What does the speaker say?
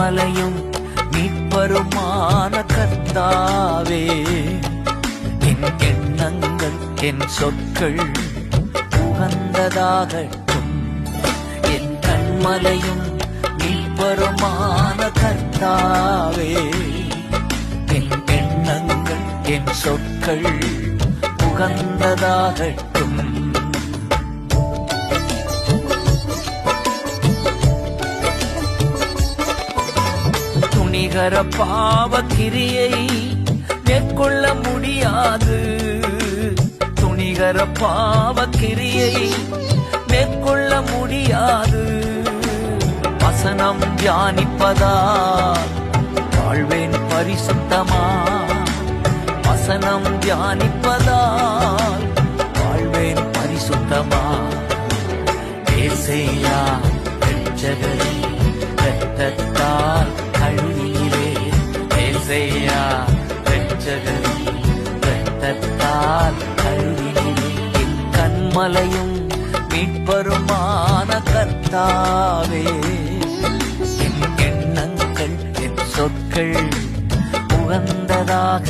கண்மலையும் மீட்பருமான கர்த்தாவே, என் எண்ணங்கள் என் சொற்கள் உகந்ததாகட்டும். என் கண்மலையும் மீட்பருமான கர்த்தாவே, என் எண்ணங்கள் என் சொற்கள் உகந்ததாகட்டும். துணிகர பாவ கிரியை மேற்கொள்ள முடியாது. துணிகர பாவ கிரியை மேற்கொள்ள முடியாது. வசனம் தியானிப்பதால் வாழ்வேன் பரிசுத்தமா. வசனம் தியானிப்பதால் வாழ்வேன் பரிசுத்தமா. ஏசையா இரட்சகரே, இரத்தத்தால் கழுவினீரே. ஏசையா இரட்சகரே, இரத்தத்தால் கழுவினீரே. என் கண்மலையும் மீட்பருமான கர்த்தாவே, என் எண்ணங்கள் என் சொற்கள் உகந்ததாக